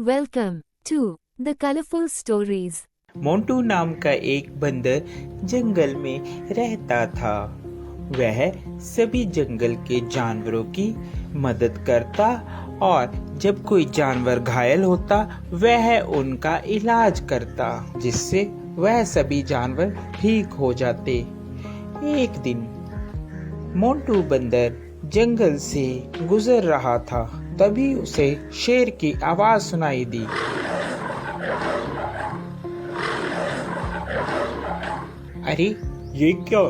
Welcome to the colorful stories. Montu नाम का एक बंदर जंगल में रहता था। वह सभी जंगल के जानवरों की मदद करता और जब कोई जानवर घायल होता वह उनका इलाज करता, जिससे वह सभी जानवर ठीक हो जाते। एक दिन मोंटू बंदर जंगल से गुजर रहा था, तभी उसे शेर की आवाज सुनाई दी। अरे ये क्या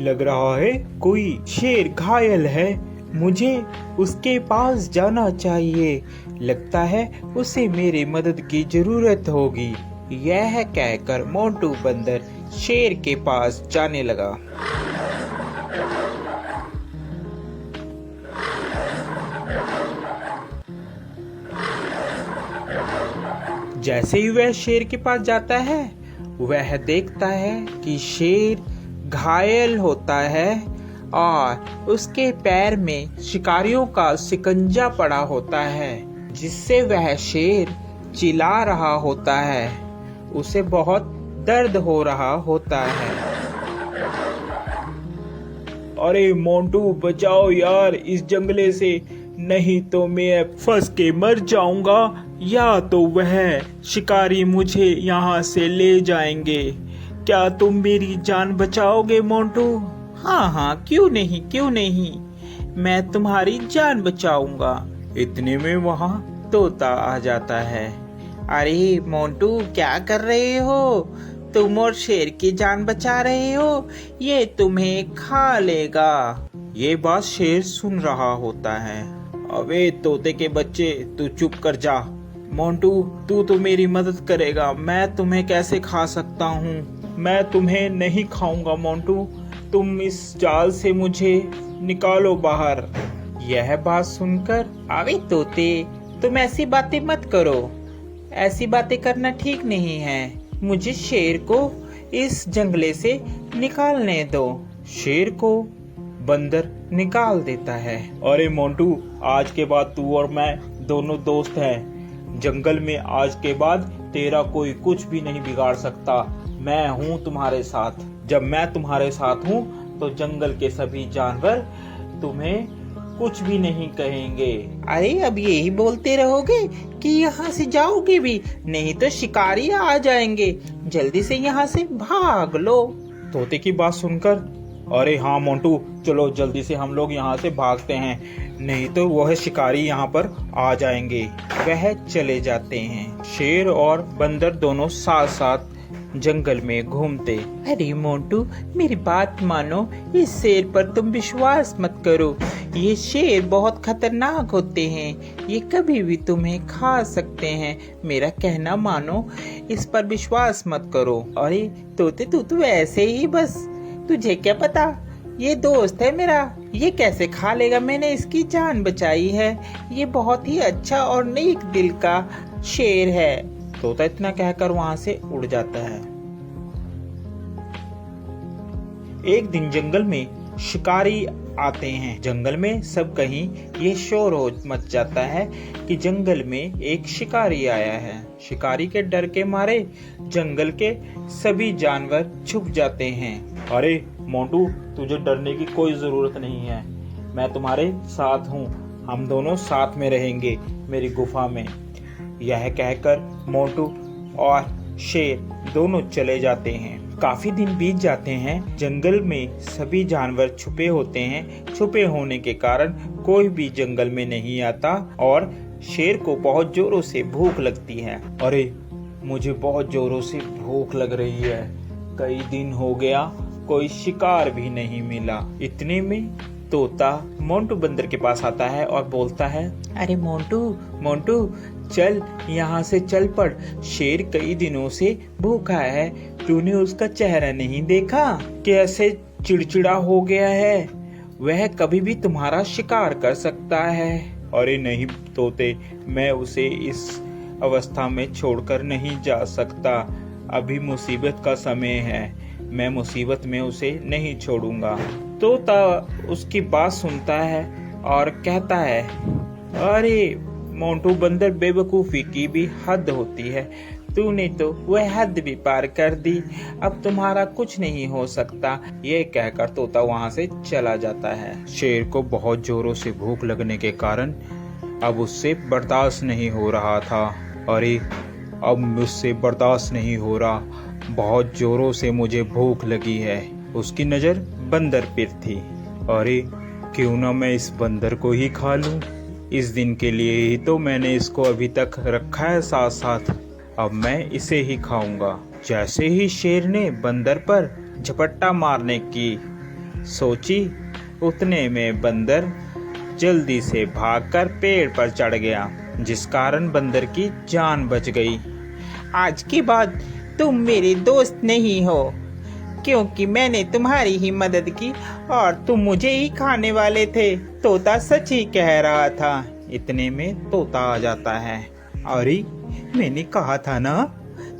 लग रहा है, कोई शेर घायल है, मुझे उसके पास जाना चाहिए। लगता है उसे मेरी मदद की जरूरत होगी। यह कहकर मोंटू बंदर शेर के पास जाने लगा। जैसे ही वह शेर के पास जाता है वह देखता है कि शेर घायल होता है और उसके पैर में शिकारियों का शिकंजा पड़ा होता है, जिससे वह शेर चिल्ला रहा होता है। उसे बहुत दर्द हो रहा होता है। अरे मोंटू बचाओ यार इस जंगले से, नहीं तो मैं फंस के मर जाऊंगा या तो वह शिकारी मुझे यहाँ से ले जाएंगे। क्या तुम मेरी जान बचाओगे मोंटू? हाँ हाँ, क्यों नहीं, मैं तुम्हारी जान बचाऊंगा। इतने में वहाँ तोता आ जाता है। अरे मोंटू क्या कर रहे हो? तुम और शेर की जान बचा रहे हो, ये तुम्हें खा लेगा। ये बात शेर सुन रहा होता है। अबे तोते के बच्चे, तू चुप कर जा। मोंटू तू तो मेरी मदद करेगा, मैं तुम्हें कैसे खा सकता हूँ? मैं तुम्हें नहीं खाऊंगा मोंटू, तुम इस जाल से मुझे निकालो बाहर। यह बात सुनकर, अबे तोते तुम ऐसी बातें मत करो, ऐसी बातें करना ठीक नहीं है। मुझे शेर को इस जंगले से निकालने दो। शेर को बंदर निकाल देता है। अरे मोंटू, आज के बाद तू और मैं दोनों दोस्त हैं। जंगल में आज के बाद तेरा कोई कुछ भी नहीं बिगाड़ सकता। मैं हूँ तुम्हारे साथ। जब मैं तुम्हारे साथ हूँ तो जंगल के सभी जानवर तुम्हें कुछ भी नहीं कहेंगे। अरे अब यही बोलते रहोगे कि यहाँ से जाओगे भी, नहीं तो शिकारी आ जाएंगे। जल्दी से यहाँ से भाग लो। तोते की बात सुनकर, अरे हाँ मोंटू, चलो जल्दी से हम लोग यहाँ से भागते हैं, नहीं तो वह शिकारी यहाँ पर आ जाएंगे। वह चले जाते हैं। शेर और बंदर दोनों साथ साथ जंगल में घूमते। अरे मोंटू मेरी बात मानो, इस शेर पर तुम विश्वास मत करो। ये शेर बहुत खतरनाक होते हैं, ये कभी भी तुम्हें खा सकते हैं। मेरा कहना मानो, इस पर विश्वास मत करो। अरे तोते तू तो ऐसे ही बस, तुझे क्या पता, ये दोस्त है मेरा, ये कैसे खा लेगा, मैंने इसकी जान बचाई है। ये बहुत ही अच्छा और नेक दिल का शेर है। तोता इतना कहकर वहां से उड़ जाता है। एक दिन जंगल में शिकारी आते हैं। जंगल में सब कहीं ये शोर हो मच जाता है कि जंगल में एक शिकारी आया है। शिकारी के डर के मारे जंगल के सभी जानवर छुप जाते हैं। अरे मोंटू, तुझे डरने की कोई जरूरत नहीं है, मैं तुम्हारे साथ हूँ, हम दोनों साथ में रहेंगे मेरी गुफा में। यह कहकर मोंटू और शेर दोनों चले जाते हैं। काफी दिन बीत जाते हैं। जंगल में सभी जानवर छुपे होते हैं। छुपे होने के कारण कोई भी जंगल में नहीं आता और शेर को बहुत जोरों से भूख लगती है। अरे मुझे बहुत जोरों से भूख लग रही है, कई दिन हो गया कोई शिकार भी नहीं मिला। इतने में तोता मोंटू बंदर के पास आता है और बोलता है, अरे मोंटू चल यहाँ से चल पड़, शेर कई दिनों से भूखा है, तूने उसका चेहरा नहीं देखा, कैसे चिड़चिड़ा हो गया है, वह कभी भी तुम्हारा शिकार कर सकता है। अरे नहीं तोते, मैं उसे इस अवस्था में छोड़कर नहीं जा सकता, अभी मुसीबत का समय है, मैं मुसीबत में उसे नहीं छोड़ूंगा। तोता उसकी बात सुनता है और कहता है, अरे मोंटू बंदर, बेवकूफी की भी हद होती है। तूने तो वह हद भी पार कर दी, अब तुम्हारा कुछ नहीं हो सकता। ये कहकर तोता वहाँ से चला जाता है। शेर को बहुत जोरों से भूख लगने के कारण अब उससे बर्दाश्त नहीं हो रहा था। अरे अब मुझसे बर्दाश्त नहीं हो रहा, बहुत जोरों से मुझे भूख लगी है। उसकी नज़र बंदर पर थी। अरे क्यों ना मैं इस बंदर को ही खा लूं। इस दिन के लिए ही तो मैंने इसको अभी तक रखा है साथ साथ, अब मैं इसे ही खाऊंगा। जैसे ही शेर ने बंदर पर झपट्टा मारने की सोची, उतने में बंदर जल्दी से भागकर पेड़ पर चढ़ गया, जिस कारण बंदर की जान बच गई। आज के बाद तुम मेरे दोस्त नहीं हो, क्योंकि मैंने तुम्हारी ही मदद की और तुम मुझे ही खाने वाले थे। तोता सच ही कह रहा था। इतने में तोता आ जाता है। अरे मैंने कहा था ना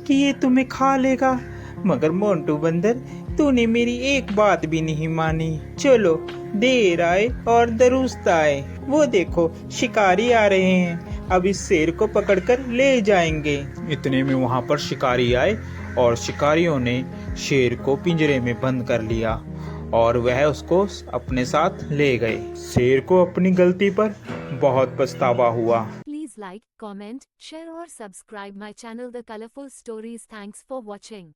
कि ये तुम्हें खा लेगा, मगर मोंटू बंदर तूने मेरी एक बात भी नहीं मानी। चलो देर आए और दुरुस्त आए, वो देखो शिकारी आ रहे हैं, अब इस शेर को पकड़कर ले जाएंगे। इतने में वहाँ पर शिकारी आए और शिकारियों ने शेर को पिंजरे में बंद कर लिया और वह उसको अपने साथ ले गए। शेर को अपनी गलती पर बहुत पछतावा हुआ। Please like, comment, share or subscribe my channel The Colorful Stories. Thanks for watching.